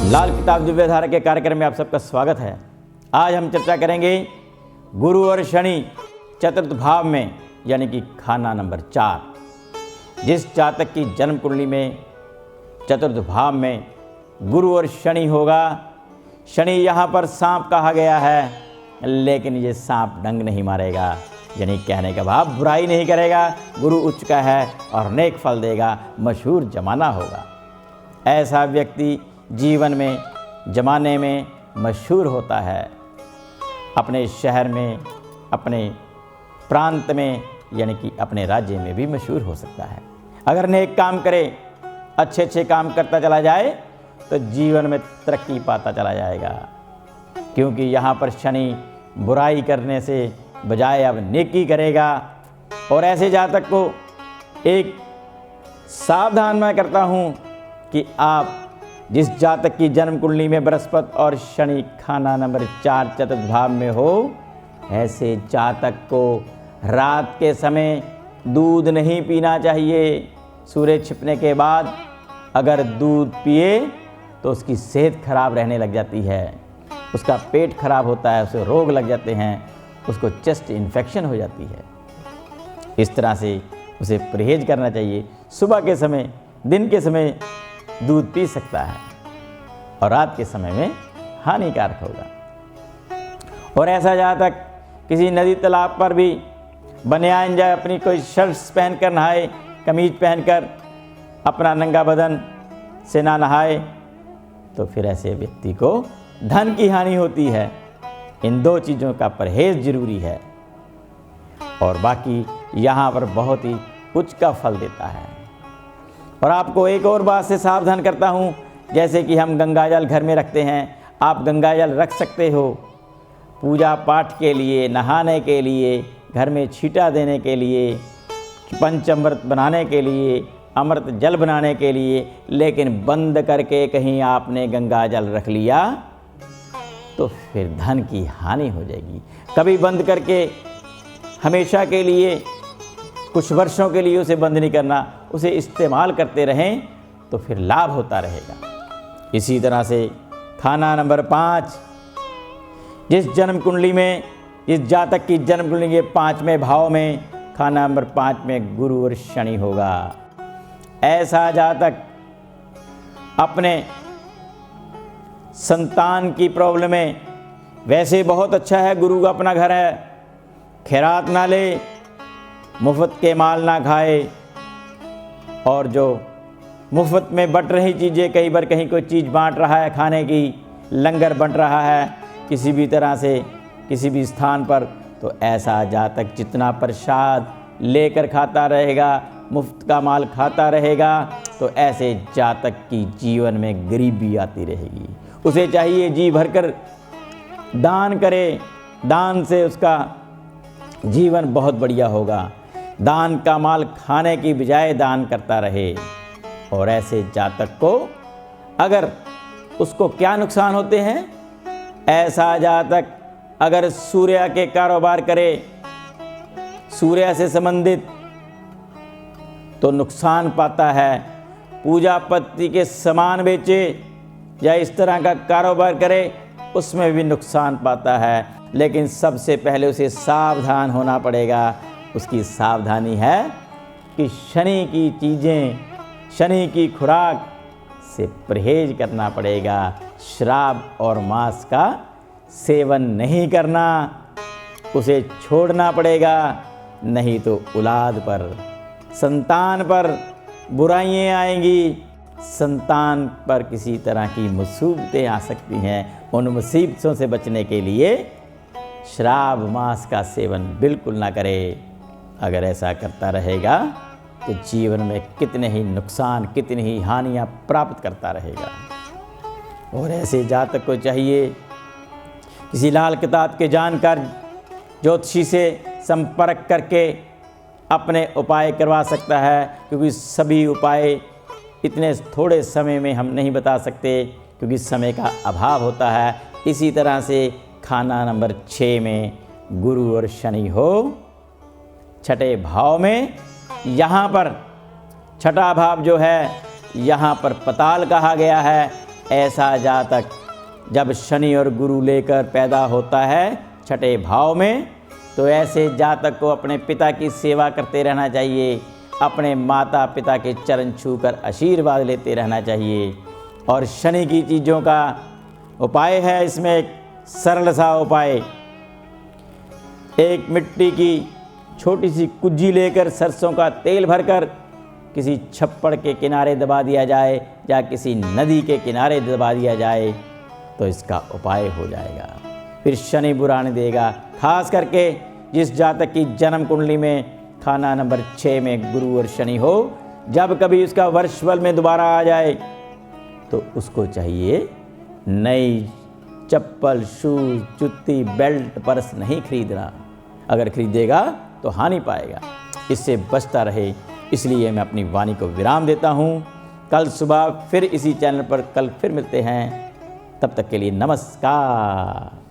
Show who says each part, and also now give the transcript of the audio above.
Speaker 1: लाल किताब दिव्यधारा के कार्यक्रम में आप सबका स्वागत है। आज हम चर्चा करेंगे गुरु और शनि चतुर्थ भाव में, यानी कि खाना नंबर 4। जिस जातक की जन्म कुंडली में चतुर्थ भाव में गुरु और शनि होगा, शनि यहाँ पर सांप कहा गया है, लेकिन ये सांप डंग नहीं मारेगा, यानी कहने का भाव बुराई नहीं करेगा। गुरु उच्च का है और नेक फल देगा, मशहूर जमाना होगा। ऐसा व्यक्ति जीवन में जमाने में मशहूर होता है, अपने शहर में, अपने प्रांत में, यानी कि अपने राज्य में भी मशहूर हो सकता है। अगर नेक काम करे, अच्छे काम करता चला जाए तो जीवन में तरक्की पाता चला जाएगा, क्योंकि यहाँ पर शनि बुराई करने से बजाय अब नेकी करेगा। और ऐसे जातक को एक सावधान मैं करता हूँ कि आप जिस जातक की जन्म कुंडली में बृहस्पति और शनि खाना नंबर 4 चतुर्थ भाव में हो, ऐसे जातक को रात के समय दूध नहीं पीना चाहिए। सूर्य छिपने के बाद अगर दूध पिए तो उसकी सेहत खराब रहने लग जाती है, उसका पेट खराब होता है, उसे रोग लग जाते हैं, उसको चेस्ट इन्फेक्शन हो जाती है। इस तरह से उसे परहेज करना चाहिए। सुबह के समय, दिन के समय दूध पी सकता है और रात के समय में हानिकारक होगा। और ऐसा जातक किसी नदी तालाब पर भी बनियान जाए, अपनी कोई शर्ट्स पहनकर नहाए, कमीज पहनकर अपना नंगा बदन से ना नहाए, तो फिर ऐसे व्यक्ति को धन की हानि होती है। इन 2 चीज़ों का परहेज जरूरी है। और बाकी यहाँ पर बहुत ही उच्च का फल देता है। और आपको एक और बात से सावधान करता हूँ, जैसे कि हम गंगाजल घर में रखते हैं, आप गंगाजल रख सकते हो पूजा पाठ के लिए, नहाने के लिए, घर में छींटा देने के लिए, पंचामृत बनाने के लिए, अमृत जल बनाने के लिए, लेकिन बंद करके कहीं आपने गंगाजल रख लिया तो फिर धन की हानि हो जाएगी। कभी बंद करके हमेशा के लिए, कुछ वर्षों के लिए उसे बंद नहीं करना, उसे इस्तेमाल करते रहें तो फिर लाभ होता रहेगा। इसी तरह से खाना नंबर 5, जिस जन्म कुंडली में, इस जातक की जन्म कुंडली के 5वें भाव में खाना नंबर 5 में गुरु और शनि होगा, ऐसा जातक अपने संतान की प्रॉब्लम में, वैसे बहुत अच्छा है, गुरु का अपना घर है, खैरात ना ले, मुफ्त के माल ना खाए, और जो मुफ्त में बट रही चीज़ें, कई बार कहीं कोई चीज़ बांट रहा है, खाने की लंगर बंट रहा है किसी भी तरह से, किसी भी स्थान पर, तो ऐसा जातक जितना प्रसाद लेकर खाता रहेगा, मुफ्त का माल खाता रहेगा, तो ऐसे जातक की जीवन में गरीबी आती रहेगी। उसे चाहिए जी भरकर दान करे, दान से उसका जीवन बहुत बढ़िया होगा। दान का माल खाने की बजाय दान करता रहे। और ऐसे जातक को अगर उसको क्या नुकसान होते हैं, ऐसा जातक अगर सूर्य के कारोबार करे, सूर्य से संबंधित, तो नुकसान पाता है। पूजा पत्ती के सामान बेचे या इस तरह का कारोबार करे, उसमें भी नुकसान पाता है। लेकिन सबसे पहले उसे सावधान होना पड़ेगा। उसकी सावधानी है कि शनि की चीज़ें, शनि की खुराक से परहेज करना पड़ेगा। शराब और मांस का सेवन नहीं करना, उसे छोड़ना पड़ेगा, नहीं तो औलाद पर, संतान पर बुराइयां आएंगी, संतान पर किसी तरह की मुसीबतें आ सकती हैं। उन मुसीबतों से बचने के लिए शराब मांस का सेवन बिल्कुल ना करे। अगर ऐसा करता रहेगा तो जीवन में कितने ही नुकसान, कितनी ही हानियां प्राप्त करता रहेगा। और ऐसे जातक को चाहिए किसी लाल किताब के जानकार ज्योतिषी से संपर्क करके अपने उपाय करवा सकता है, क्योंकि सभी उपाय इतने थोड़े समय में हम नहीं बता सकते, क्योंकि समय का अभाव होता है। इसी तरह से खाना नंबर 6 में गुरु और शनि हो, 6ठे भाव में, यहाँ पर 6ठा भाव जो है यहाँ पर पताल कहा गया है। ऐसा जातक जब शनि और गुरु लेकर पैदा होता है छठे भाव में, तो ऐसे जातक को अपने पिता की सेवा करते रहना चाहिए, अपने माता पिता के चरण छूकर आशीर्वाद लेते रहना चाहिए। और शनि की चीज़ों का उपाय है इसमें एक सरल सा उपाय। एक मिट्टी की छोटी सी कुज्जी लेकर सरसों का तेल भरकर किसी छप्पड़ के किनारे दबा दिया जाए या किसी नदी के किनारे दबा दिया जाए तो इसका उपाय हो जाएगा। फिर शनि बुरा नहीं देगा। खास करके जिस जातक की जन्म कुंडली में खाना नंबर 6 में गुरु और शनि हो, जब कभी उसका वर्षफल में दोबारा आ जाए तो उसको चाहिए नई चप्पल, शूज, जुत्ती, बेल्ट, पर्स नहीं खरीदना। अगर खरीदेगा तो हानि पाएगा, इससे बचता रहे। इसलिए मैं अपनी वाणी को विराम देता हूँ। कल सुबह फिर इसी चैनल पर कल फिर मिलते हैं। तब तक के लिए नमस्कार।